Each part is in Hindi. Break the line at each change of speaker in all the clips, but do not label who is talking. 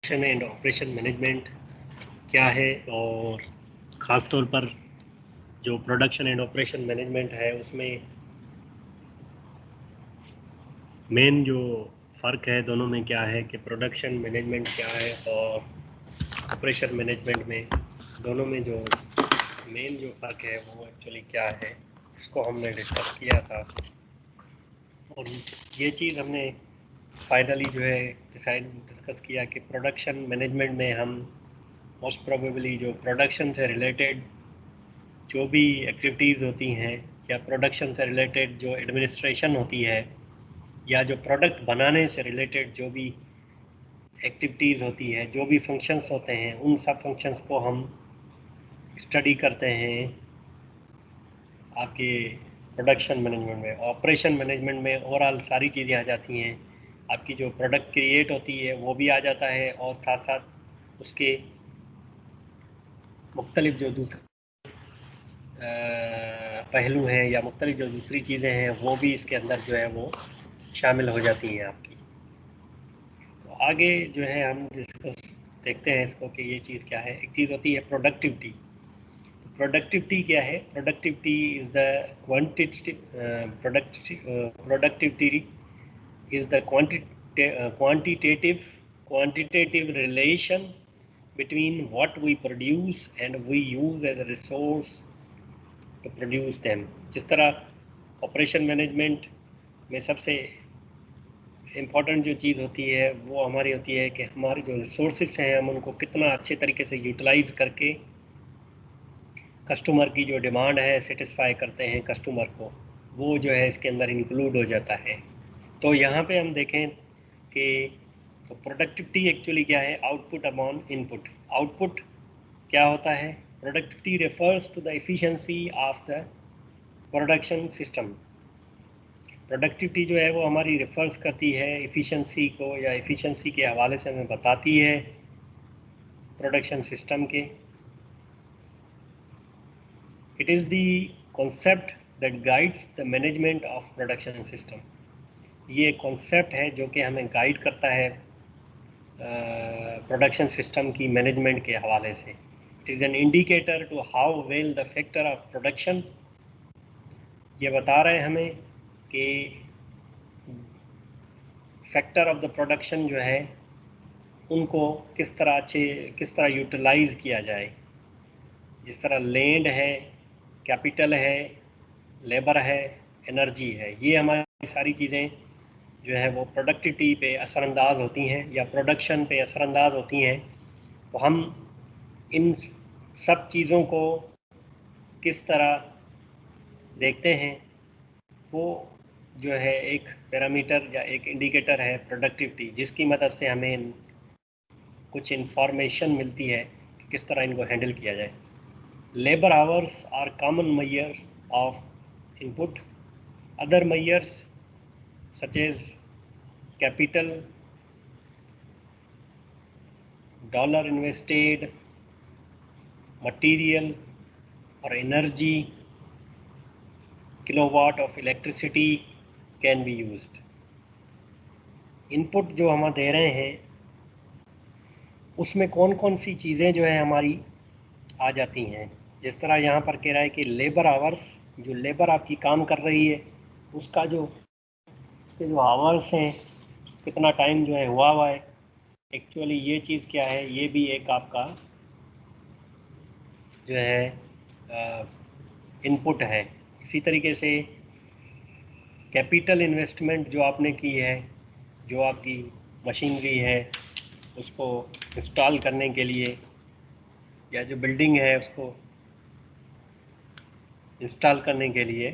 प्रोडक्शन एंड ऑपरेशन मैनेजमेंट क्या है, और ख़ास तौर पर जो प्रोडक्शन एंड ऑपरेशन मैनेजमेंट है उसमें मेन जो फ़र्क है दोनों में क्या है कि प्रोडक्शन मैनेजमेंट क्या है और ऑपरेशन मैनेजमेंट में दोनों में जो मेन जो फ़र्क है वो एक्चुअली क्या है, इसको हमने डिस्कस किया था। और ये चीज़ हमने फाइनली जो है डिस्कस किया कि प्रोडक्शन मैनेजमेंट में हम मोस्ट प्रोबेबली जो प्रोडक्शन से रिलेटेड जो भी एक्टिविटीज़ होती हैं या प्रोडक्शन से रिलेटेड जो एडमिनिस्ट्रेशन होती है या जो प्रोडक्ट बनाने से रिलेटेड जो भी एक्टिविटीज़ होती है, जो भी फंक्शंस होते हैं, उन सब फंक्शंस को हम स्टडी करते हैं आपके प्रोडक्शन मैनेजमेंट में। ऑपरेशन मैनेजमेंट में ओवरऑल सारी चीज़ें आ जाती हैं, आपकी जो प्रोडक्ट क्रिएट होती है वो भी आ जाता है, और साथ साथ उसके मुख्तलिफ जो दूसरे पहलू हैं या मुख्तलिफ जो दूसरी चीज़ें हैं वो भी इसके अंदर जो है वो शामिल हो जाती हैं आपकी। तो आगे जो है हम डिस्कस देखते हैं इसको कि ये चीज़ क्या है। एक चीज़ होती है प्रोडक्टिविटी। प्रोडक्टिविटी क्या है? Productivity is the quantity productivity is the quantitative relation between what we produce and we use as a resource to produce them। जिस तरह ऑपरेशन मैनेजमेंट में सबसे इम्पॉर्टेंट जो चीज़ होती है वो हमारी होती है कि हमारे जो रिसोर्सेज हैं हम उनको कितना अच्छे तरीके से यूटिलाइज करके कस्टमर की जो डिमांड है सेटिस्फाई करते हैं कस्टमर को, वो जो है इसके अंदर इंक्लूड हो जाता है। तो यहाँ पे हम देखें कि तो प्रोडक्टिविटी एक्चुअली क्या है? Output upon input. आउटपुट क्या होता है? Productivity refers to the efficiency of the production system. Productivity जो है वो हमारी रेफर्स करती है एफिशिएंसी को, या एफिशिएंसी के हवाले से हमें बताती है प्रोडक्शन सिस्टम के। It is the concept that guides the management of production system. ये कॉन्सेप्ट है जो कि हमें गाइड करता है प्रोडक्शन सिस्टम की मैनेजमेंट के हवाले से। It is an indicator to how well the factor of production, ये बता रहे हैं हमें कि फैक्टर ऑफ द प्रोडक्शन जो है उनको किस तरह यूटिलाइज किया जाए। जिस तरह लैंड है, कैपिटल है, लेबर है, एनर्जी है, ये हमारी सारी चीज़ें जो है वो प्रोडक्टिविटी पे असरअंदाज होती हैं या प्रोडक्शन पे असरअंदाज होती हैं। तो हम इन सब चीज़ों को किस तरह देखते हैं, वो जो है एक पैरामीटर या एक इंडिकेटर है प्रोडक्टिविटी, जिसकी मदद से हमें कुछ इंफॉर्मेशन मिलती है कि किस तरह इनको हैंडल किया जाए। Labour hours are common measure of input. Other measures such as capital, dollar invested, material और energy, kilowatt of electricity can be used. Input जो हम दे रहे हैं उसमें कौन कौन सी चीज़ें जो है हमारी आ जाती हैं। जिस तरह यहाँ पर कह रहा है कि लेबर आवर्स, जो लेबर आपकी काम कर रही है उसका जो उसके जो आवर्स हैं, कितना टाइम जो है हुआ है, एक्चुअली ये चीज़ क्या है, ये भी एक आपका जो है इनपुट है। इसी तरीके से कैपिटल इन्वेस्टमेंट जो आपने की है, जो आपकी मशीनरी है उसको इंस्टॉल करने के लिए, या जो बिल्डिंग है उसको इंस्टॉल करने के लिए,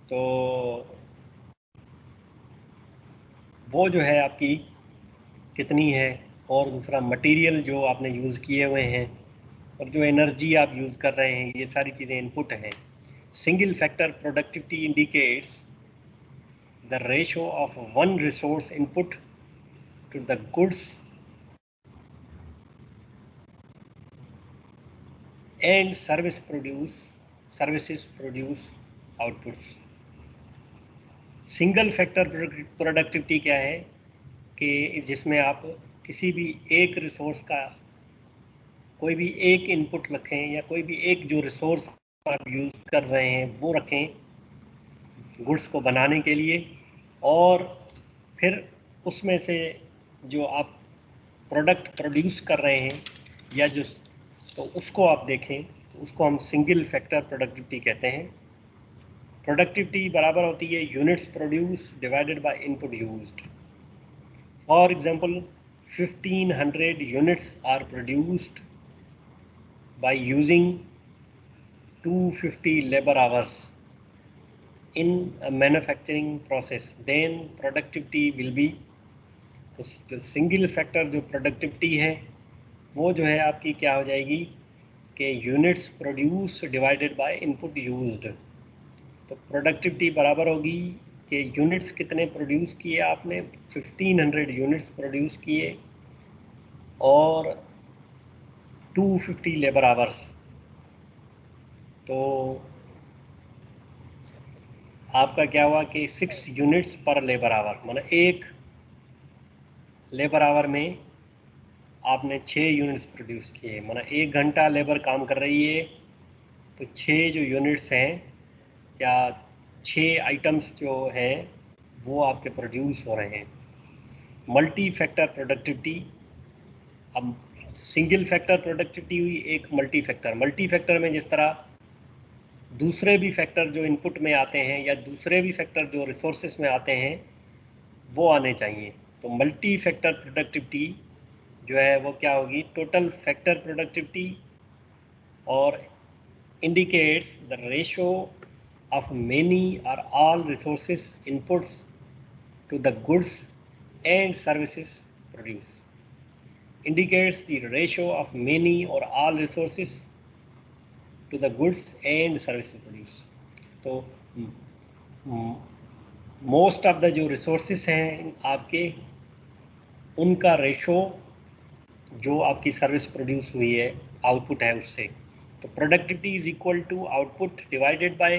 तो वो जो है आपकी कितनी है। और दूसरा मटेरियल जो आपने यूज़ किए हुए हैं और जो एनर्जी आप यूज़ कर रहे हैं, ये सारी चीज़ें इनपुट हैं। Single factor productivity indicates the ratio of one resource input to the goods and services produce outputs. Single factor productivity क्या है कि जिसमें आप किसी भी एक रिसोर्स का कोई भी एक इनपुट रखें या कोई भी एक जो रिसोर्स आप यूज़ कर रहे हैं वो रखें गुड्स को बनाने के लिए, और फिर उसमें से जो आप प्रोडक्ट प्रोड्यूस कर रहे हैं या जो, तो उसको आप देखें, तो उसको हम सिंगल फैक्टर प्रोडक्टिविटी कहते हैं। प्रोडक्टिविटी बराबर होती है units produce divided by input used. For example 1500 units are produced by using 250 labor hours in a manufacturing process, then productivity will be, तो सिंगल फैक्टर जो प्रोडक्टिविटी है वो जो है आपकी क्या हो जाएगी कि units produce divided by input used. तो प्रोडक्टिविटी बराबर होगी कि यूनिट्स कितने प्रोड्यूस किए आपने, 1500 यूनिट्स प्रोड्यूस किए और 250 लेबर आवर्स, तो आपका क्या हुआ कि 6 यूनिट्स पर लेबर आवर, मतलब एक लेबर आवर में आपने 6 यूनिट्स प्रोड्यूस किए, मतलब 1 घंटा लेबर काम कर रही है तो 6 जो यूनिट्स हैं या 6 आइटम्स जो हैं वो आपके प्रोड्यूस हो रहे हैं। मल्टी फैक्टर प्रोडक्टिविटी, अब सिंगल फैक्टर प्रोडक्टिविटी हुई, एक मल्टी फैक्टर में जिस तरह दूसरे भी फैक्टर जो इनपुट में आते हैं या दूसरे भी फैक्टर जो रिसोर्सेज में आते हैं वो आने चाहिए। तो मल्टी फैक्टर प्रोडक्टिविटी जो है वो क्या होगी, टोटल फैक्टर प्रोडक्टिविटी, और indicates the ratio of many or all resources inputs to the goods and services produce. indicates the ratio of many or all resources to the goods and services produced। तो मोस्ट ऑफ द जो रिसोर्सेस हैं आपके, उनका रेशो जो आपकी सर्विस प्रोड्यूस हुई है आउटपुट है उससे। तो productivity is equal to output divided by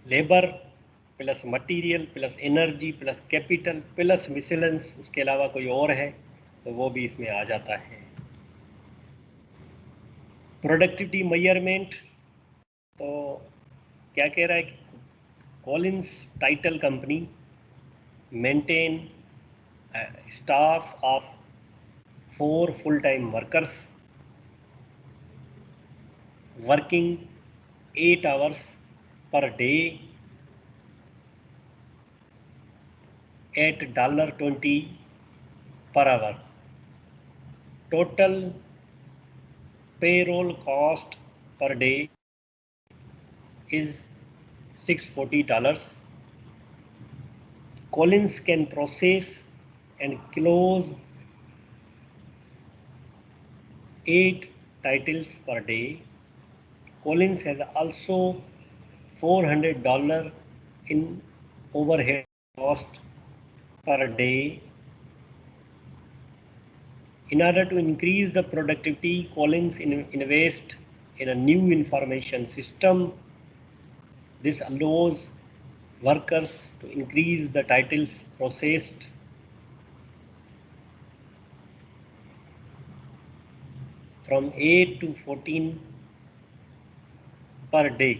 labour plus material plus energy plus capital plus miscellaneous, उसके अलावा कोई और है तो वो भी इसमें आ जाता है। प्रोडक्टिविटी मेजरमेंट, तो क्या कह रहा है कि Collins title company maintain staff of 4 full time workers working 8 hours per day at $20 per hour। Total payroll cost per day is $640। Collins can process and close 8 titles per day। Collins has also $400 in overhead cost per day। In order to increase the productivity, Collins invest in a new information system. This allows workers to increase the titles processed from 8 to 14 per day,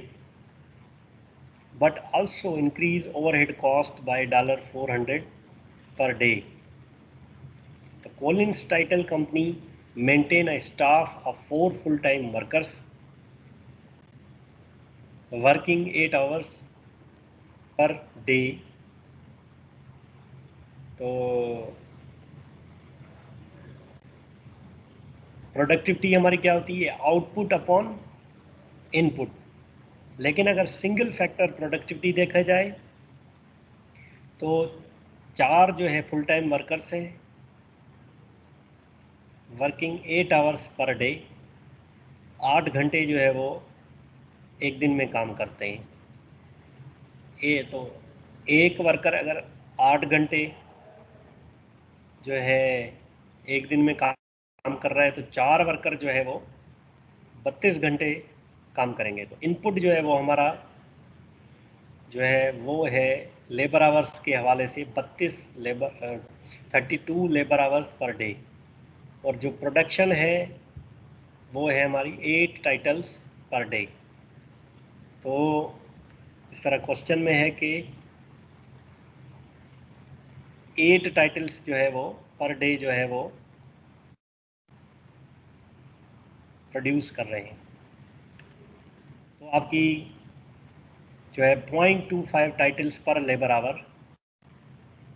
but also increase overhead cost by $400 per day। The Collins Title Company maintain a staff of 4 full-time workers working 8 hours per day। तो प्रोडक्टिविटी हमारी क्या होती है, आउटपुट अपॉन इनपुट। लेकिन अगर सिंगल फैक्टर प्रोडक्टिविटी देखा जाए तो 4 जो है फुल टाइम वर्कर्स हैं वर्किंग 8 hours पर डे, 8 घंटे जो है वो एक दिन में काम करते हैं। तो एक वर्कर अगर 8 घंटे जो है एक दिन में काम कर रहा है तो 4 वर्कर जो है वो 32 घंटे काम करेंगे। तो इनपुट जो है वो हमारा जो है वो है लेबर आवर्स के हवाले से 32 लेबर आवर्स पर डे, और जो प्रोडक्शन है वो है हमारी 8 टाइटल्स पर डे। तो इस तरह क्वेश्चन में है कि 8 टाइटल्स जो है वो पर डे जो है वो प्रोड्यूस कर रहे हैं। तो आपकी जो है 0.25 टाइटल्स पर लेबर आवर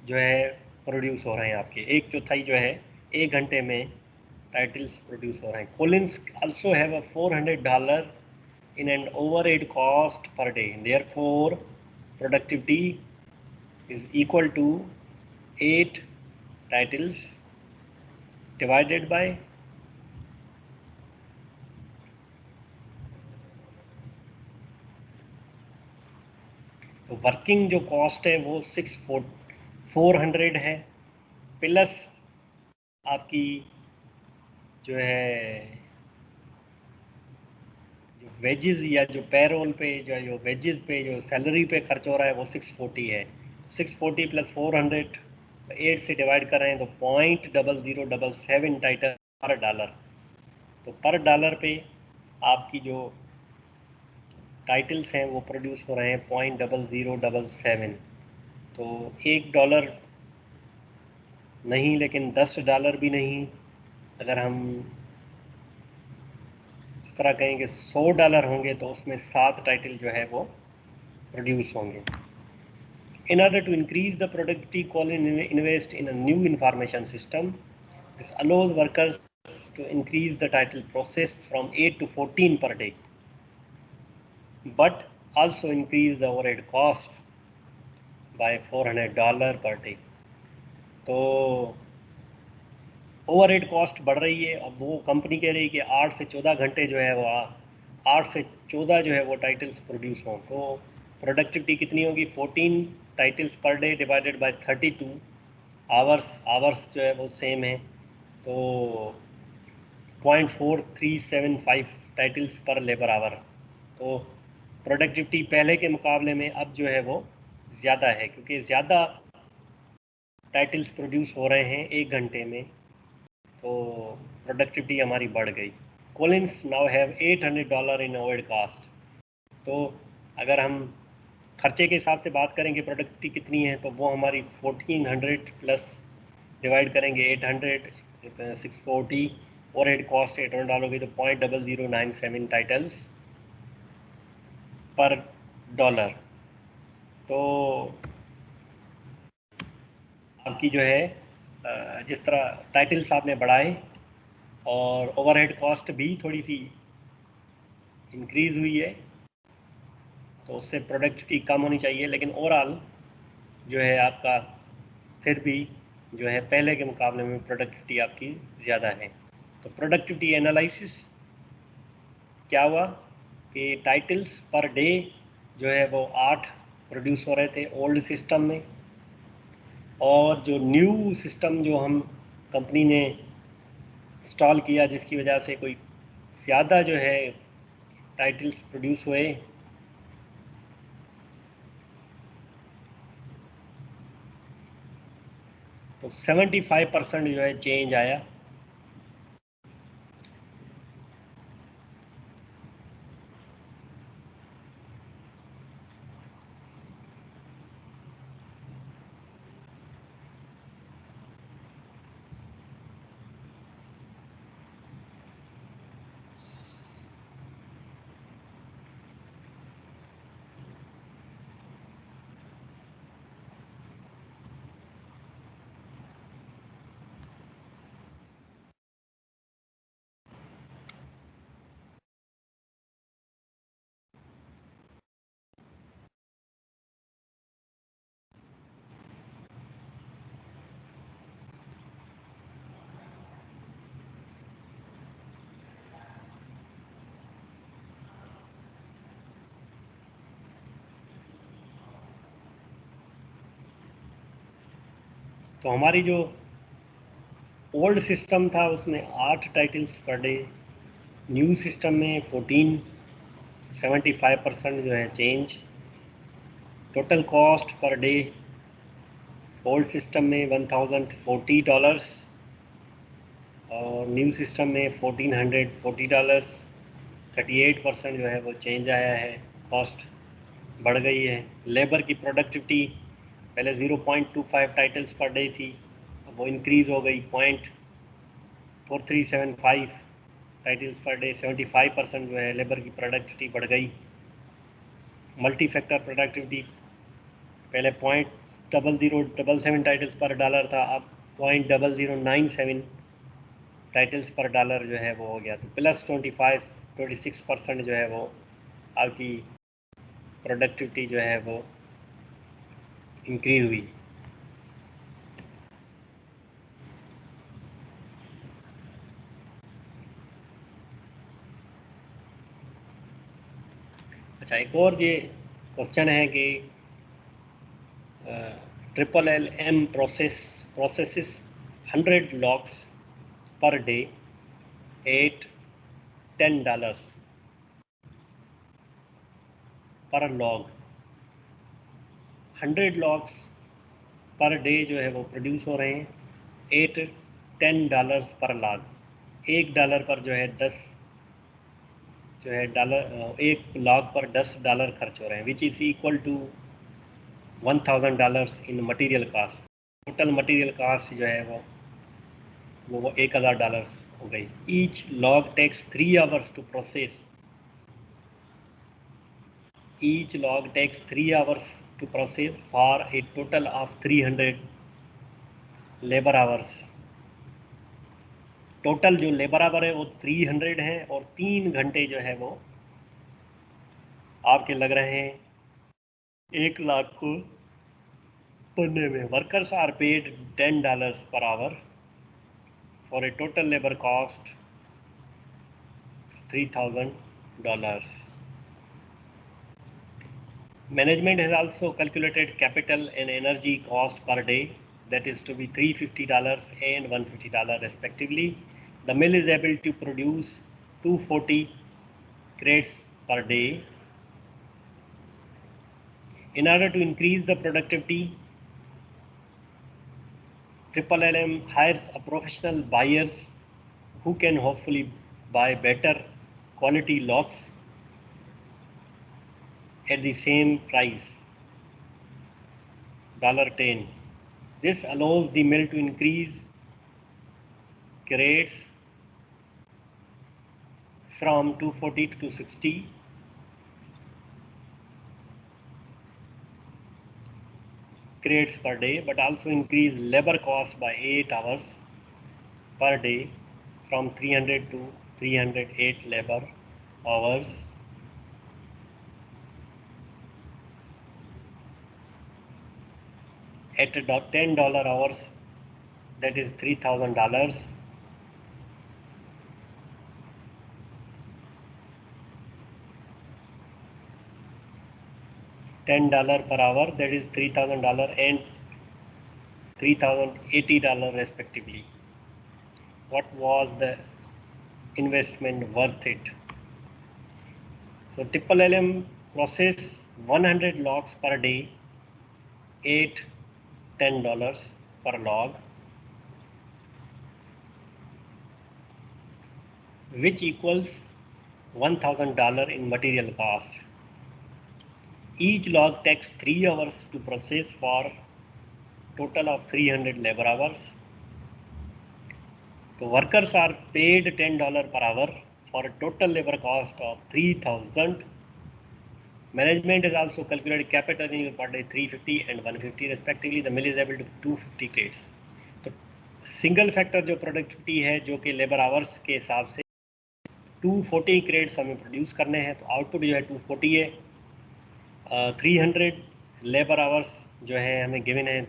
जो है प्रोड्यूस हो रहे हैं आपके, 1/4 जो है 1 घंटे में टाइटल्स प्रोड्यूस हो रहे हैं। Collins also have a $400 in an overhead cost per day. Therefore, productivity is equal to 8 titles divided by तो वर्किंग जो कॉस्ट है वो 400 है, प्लस आपकी जो है जो वेजेस या जो पेरोल पे जो वेजेस पे जो सैलरी पे खर्च हो रहा है वो 640 है। 640 प्लस 400 8 से डिवाइड कर रहे हैं तो 0.0077 टाइटल पर डॉलर। तो पर डॉलर पे आपकी जो टाइटल्स हैं वो प्रोड्यूस हो रहे हैं 0.0077। तो $1 नहीं, लेकिन $10 भी नहीं। अगर हम इस तरह कहें कि $100 होंगे तो उसमें 7 टाइटल जो है वो प्रोड्यूस होंगे। In order to increase the productivity, Colin invest in a new information system. This allows workers to increase the title process from 8 to 14 per day, but also increase the overhead cost by $400 per day. तो ओवरहेड कॉस्ट बढ़ रही है। अब वो कंपनी कह रही है कि 8 से 14 घंटे जो है वो 8 से 14 जो है वो टाइटल्स प्रोड्यूस हों। तो प्रोडक्टिविटी कितनी होगी? 14 titles per day divided by 32 hours जो है वो सेम है, तो 0.4375 टाइटल्स पर लेबर आवर। तो प्रोडक्टिविटी पहले के मुकाबले में अब जो है वो ज़्यादा है, क्योंकि ज़्यादा टाइटल्स प्रोड्यूस हो रहे हैं 1 घंटे में, तो प्रोडक्टिविटी हमारी बढ़ गई। Collins now have $800 in overhead cost. तो अगर हम खर्चे के हिसाब से बात करेंगे प्रोडक्टिविटी कितनी है, तो वो हमारी 1400 प्लस डिवाइड करेंगे 800 640 ओवरहेड कॉस्ट 800 डालोगे तो 0.0097 टाइटल्स पर डॉलर। तो आपकी जो है जिस तरह टाइटल्स आपने बढ़ाए और ओवरहेड कॉस्ट भी थोड़ी सी इंक्रीज़ हुई है, तो उससे प्रोडक्टिविटी कम होनी चाहिए, लेकिन ओवरऑल जो है आपका फिर भी जो है पहले के मुकाबले में प्रोडक्टिविटी आपकी ज़्यादा है। तो प्रोडक्टिविटी एनालिसिस क्या हुआ कि टाइटल्स पर डे जो है वो 8 प्रोड्यूस हो रहे थे ओल्ड सिस्टम में, और जो न्यू सिस्टम जो हम कंपनी ने इंस्टॉल किया जिसकी वजह से कोई ज़्यादा जो है टाइटल्स प्रोड्यूस हुए, तो 75% जो है चेंज आया। तो हमारी जो ओल्ड सिस्टम था उसमें 8 titles per day, new system में 14, 75% जो है change. Total cost per day old system में $1040 और न्यू सिस्टम में $1440। 38% जो है वो चेंज आया है, कॉस्ट बढ़ गई है। लेबर की प्रोडक्टिविटी पहले 0.25 टाइटल्स पर डे थी, अब वो इंक्रीज़ हो गई 0.4375 टाइटल्स पर डे। 75% जो है लेबर की प्रोडक्टिविटी बढ़ गई। मल्टी फैक्टर प्रोडक्टिविटी पहले 0.0077 टाइटल्स पर डॉलर था, अब 0.0097 टाइटल्स पर डॉलर जो है वो हो गया। तो प्लस 26% जो है वो आपकी प्रोडक्टिविटी जो है वो इंक्रीज हुई। अच्छा, एक और ये क्वेश्चन है कि LLM processes 100 logs per day at $10 पर लॉग। 100 लॉग्स पर डे जो है वो प्रोड्यूस हो रहे हैं, $10 पर लॉग। $1 पर जो है 10 जो है डॉलर, एक लॉग पर $10 खर्च हो रहे हैं, which is equal to $1000 in material cost. Total material cost जो है वो $1000 हो गई। Each log takes 3 hours to process. Each log takes 3 hours to process for a total of 300 labour hours. Total जो लेबर आवर है वो 300 है और 3 घंटे जो है वो आपके लग रहे हैं 1 लाख को बनने में। Workers are paid $10 per hour for a total labor cost $3,000. Management has also calculated capital and energy cost per day, that is to be $350 and $150 respectively. The mill is able to produce 240 crates per day. In order to increase the productivity, LLM hires a professional buyers who can hopefully buy better quality logs at the same price, $10. This allows the mill to increase crates from 240 to 260 crates per day, but also increase labor cost by 8 hours per day from 300 to 308 labor hours. At $10 hours, that is $3,000. $10 per hour, that is $3,000 and $3,080 respectively. What was the investment worth it? So LLM process 100 logs per day at $10 per log, which equals $1,000 in material cost. Each log takes 3 hours to process for total of 300 labor hours. So workers are paid $10 per hour for a total labor cost of $3,000. Management has also calculated capital in per day 350 and 150 respectively. The mill is able to 250 crates. तो सिंगल फैक्टर जो प्रोडक्टिविटी है जो कि लेबर आवर्स के हिसाब से 240 क्रेट्स हमें प्रोड्यूस करने हैं, तो आउटपुट जो है 240 है। 300 लेबर आवर्स जो है हमें गिवन है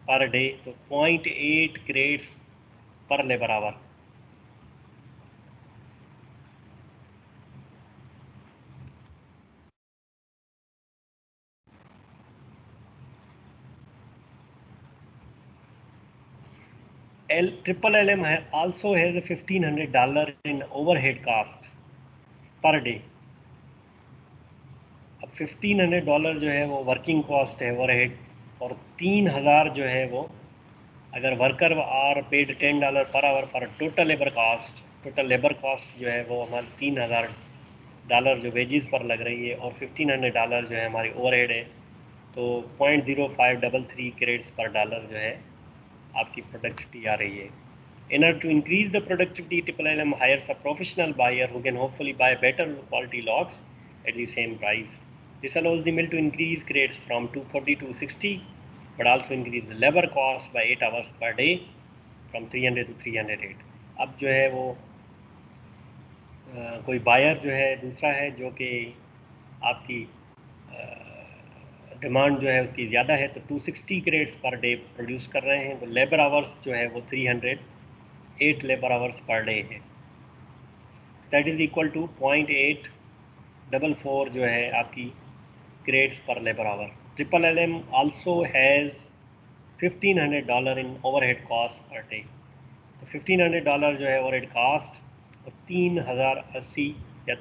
पर डे, तो 0.8 क्रेट्स पर labour our. LLM also has a $1,500 in overhead cost per day. अब $1500 जो है वो वर्किंग कॉस्ट है ओवरहेड, और 3000 जो है वो अगर worker are paid $10 per hour for total labour cost जो है वो हमारे $3000 जो वेजेस पर लग रही है, और $1500 जो है हमारी ओवरहेड है, तो 0.0533 कैरेट्स पर डॉलर जो है आपकी प्रोडक्टिविटी आ रही है। In order to increase the productivity, Triple LM hires a professional buyer who can hopefully buy better quality logs at the same price. This allows the mill to increase crates from 240 to 60, but also increase the labor cost by 8 hours per day from 300 to 308. अब जो है वो कोई बायर जो है दूसरा है जो कि आपकी डिमांड जो है उसकी ज़्यादा है, तो 260 क्रेट्स पर डे प्रोड्यूस कर रहे हैं, तो लेबर आवर्स जो है वो 308 लेबर आवर्स पर डे है। दैट इज़ इक्वल टू 0.844 जो है आपकी क्रेट्स पर labour our. Triple LM also has $1500 in overhead cost per day, तो $1500 जो है ओवरहेड कॉस्ट, और 3080 या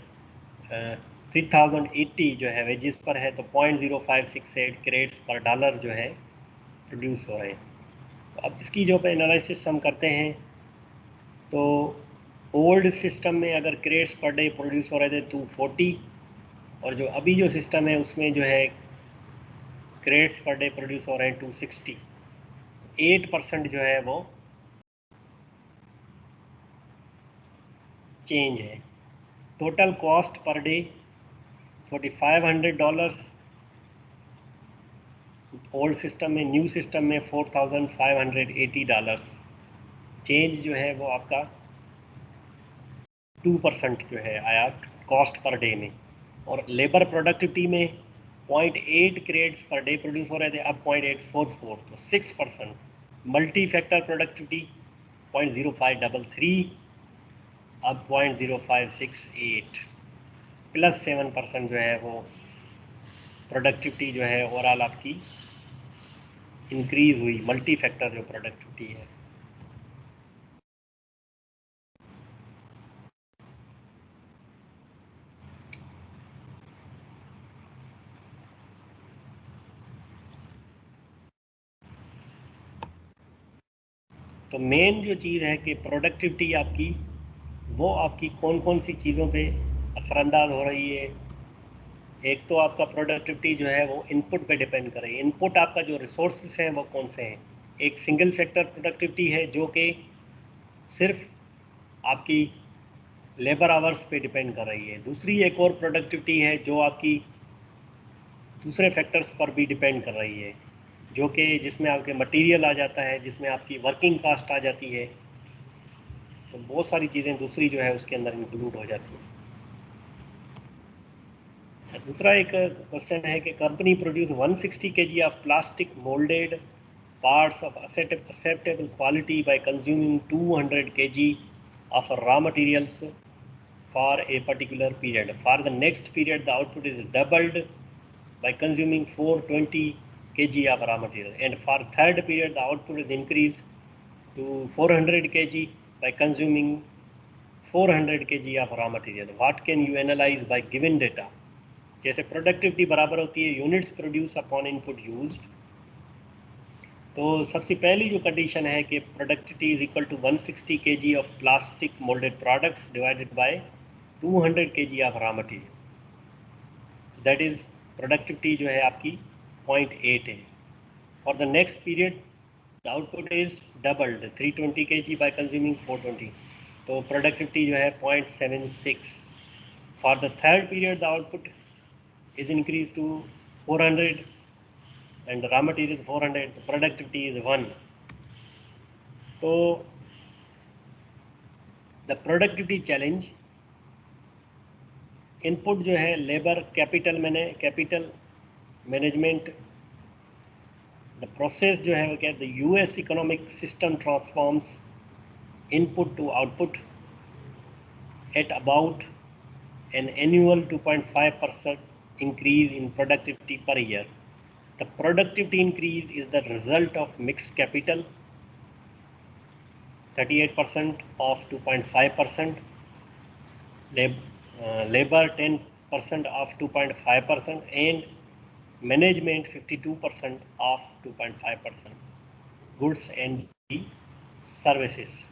3080 जो है वेजेस पर है, तो 0.0568 क्रेट्स पर डॉलर जो है प्रोड्यूस हो रहे हैं। तो अब इसकी जो एनालिसिस हम करते हैं, तो ओल्ड सिस्टम में अगर क्रेट्स पर डे प्रोड्यूस हो रहे थे 240, और जो अभी जो सिस्टम है उसमें जो है क्रेट्स पर डे प्रोड्यूस हो रहे हैं 260, 8% जो है वो चेंज है। Total cost per day $4500 old system में, न्यू सिस्टम में $4580। चेंज जो है वो आपका 2% जो है आया कॉस्ट पर डे में। और लेबर प्रोडक्टिविटी में 0.8 क्रेट्स पर डे प्रोड्यूस हो रहे थे, अब 0.844, तो 6%। मल्टी फैक्टर प्रोडक्टिविटी 0.0533, अब 0.0568, प्लस 7% जो है वो प्रोडक्टिविटी जो है ओवरऑल आपकी इंक्रीज हुई, मल्टी फैक्टर जो प्रोडक्टिविटी है। तो मेन जो चीज़ है कि प्रोडक्टिविटी आपकी, वो आपकी कौन कौन सी चीज़ों पे असरअंदाज हो रही है। एक तो आपका प्रोडक्टिविटी जो है वो इनपुट पे डिपेंड कर रही है। इनपुट आपका जो रिसोर्सेज हैं वो कौन से हैं। एक सिंगल फैक्टर प्रोडक्टिविटी है जो कि सिर्फ आपकी लेबर आवर्स पे डिपेंड कर रही है। दूसरी एक और प्रोडक्टिविटी है जो आपकी दूसरे फैक्टर्स पर भी डिपेंड कर रही है, जो कि जिसमें आपके मटेरियल आ जाता है, जिसमें आपकी वर्किंग कास्ट आ जाती है, तो बहुत सारी चीज़ें दूसरी जो है उसके अंदर इंक्लूड हो जाती हैं। अच्छा, दूसरा एक क्वेश्चन है कि company produce 160 kg of plastic moulded parts of acceptable quality by consuming 200 kg of raw materials for a particular period. For the next period, the output is doubled by consuming 420 kg of raw material, and for third period, the output is increased to 400 kg by consuming 400 kg of raw material. What can you analyze by given data? जैसे प्रोडक्टिविटी बराबर होती है units produce upon input used, तो सबसे पहली जो कंडीशन है कि productivity is equal to 160 kg of plastic moulded products divided by 200 kg of raw material, that is productivity जो है आपकी 0.8 है। For the next period the output is doubled 320 kg by consuming 420, तो प्रोडक्टिविटी जो है 0.76। For the third period the output is increased to 400 and raw material is 400, the productivity is 1. So the productivity challenge, input जो है labour capital management, the process जो है वो क्या है, the US economic system transforms input to output at about an annual 2.5% increase in productivity per year. The productivity increase is the result of mixed capital 38% of 2.5%, labor of 2.5% and management 52% of 2.5%, goods and services.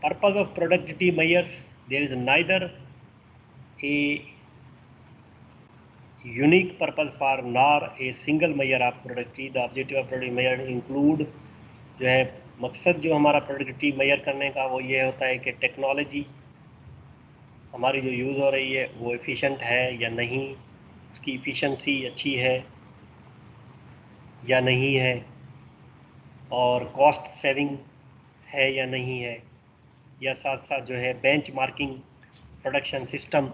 Purpose of productivity measures, there is neither a unique purpose for nor a single measure of productivity. The objective of productivity measure include, जो है मकसद जो हमारा प्रोडक्टिविटी मेजर करने का वो ये होता है कि टेक्नोलॉजी हमारी जो यूज़ हो रही है वो एफिशिएंट है या नहीं, उसकी एफिशिएंसी अच्छी है या नहीं है, और कॉस्ट सेविंग है या नहीं है, या साथ साथ जो है बेंचमार्किंग प्रोडक्शन सिस्टम,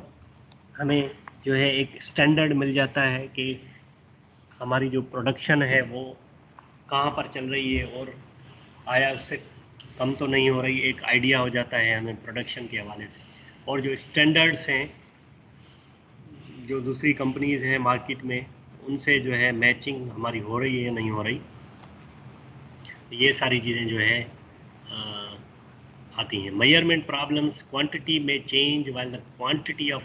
हमें जो है एक स्टैंडर्ड मिल जाता है कि हमारी जो प्रोडक्शन है वो कहाँ पर चल रही है और आया उससे कम तो नहीं हो रही, एक आइडिया हो जाता है हमें प्रोडक्शन के हवाले से। और जो स्टैंडर्ड्स हैं जो दूसरी कंपनीज हैं मार्केट में, उनसे जो है मैचिंग हमारी हो रही है या नहीं हो रही, ये सारी चीज़ें जो है आती हैं। मेजरमेंट प्रॉब्लम्स, क्वांटिटी में change while the quantity of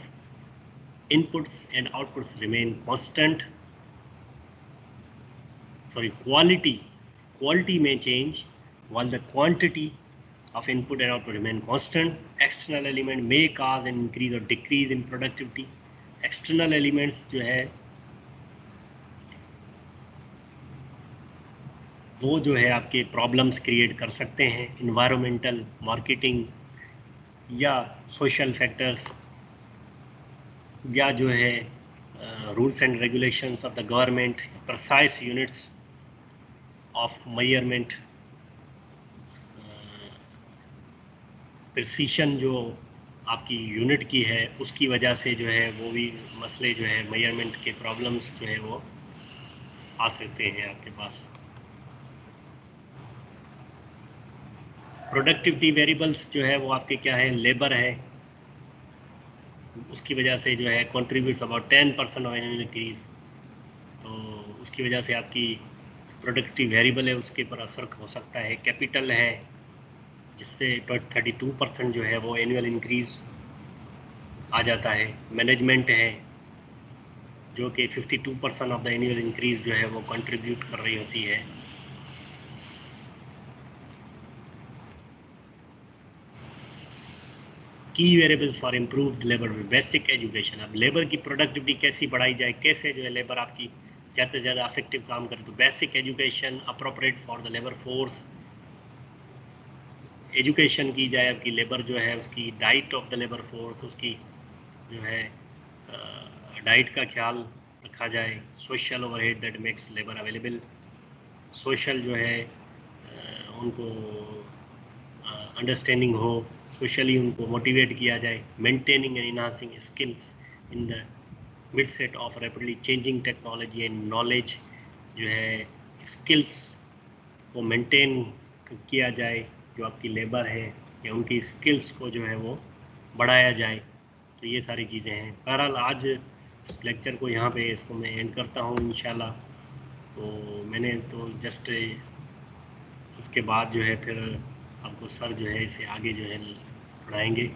inputs and outputs remain constant. Quality may change while the quantity of input and output remain constant. External element may cause an increase or decrease in productivity. External elements जो है वो जो है आपके प्रॉब्लम्स क्रिएट कर सकते हैं, इन्वायरमेंटल, मार्केटिंग या सोशल फैक्टर्स, या जो है rules and regulations of the government, precise units of measurement, precision जो आपकी यूनिट की है उसकी वजह से जो है वो भी मसले जो है मेजरमेंट के प्रॉब्लम्स जो है वो आ सकते हैं आपके पास। प्रोडक्टिविटी वेरिएबल्स जो है वो आपके क्या है, लेबर है, उसकी वजह से जो है contributes about 10% of annual increase, तो उसकी वजह से आपकी प्रोडक्टिव वेरिएबल है उसके ऊपर असर हो सकता है। कैपिटल है जिससे 32% जो है वो एनुअल इंक्रीज आ जाता है। मैनेजमेंट है जो कि 52% ऑफ द एनुअल इंक्रीज जो है वो कंट्रीब्यूट कर रही होती है। की variables for improved labour, basic education. अब लेबर की प्रोडक्टिविटी कैसी बढ़ाई जाए, कैसे जो है लेबर आपकी ज़्यादा से ज़्यादा अफेक्टिव काम करे, तो basic education appropriate for the labour force, education की जाए आपकी लेबर जो है उसकी, diet of the labour force, उसकी जो है डाइट का ख्याल रखा जाए। Social overhead that makes labour available, social जो है उनको अंडरस्टैंडिंग हो, सोशली उनको मोटिवेट किया जाए। Maintaining and enhancing skills in the mid set of rapidly changing technology and knowledge, जो है स्किल्स को मेंटेन किया जाए, जो आपकी लेबर है या उनकी स्किल्स को जो है वो बढ़ाया जाए। तो ये सारी चीज़ें हैं। बहरहाल आज इस लेक्चर को यहाँ पे इसको मैं एंड करता हूँ इंशाल्लाह। तो मैंने तो जस्ट इसके बाद जो है फिर आपको सर जो है इसे आगे जो है पढ़ाएंगे।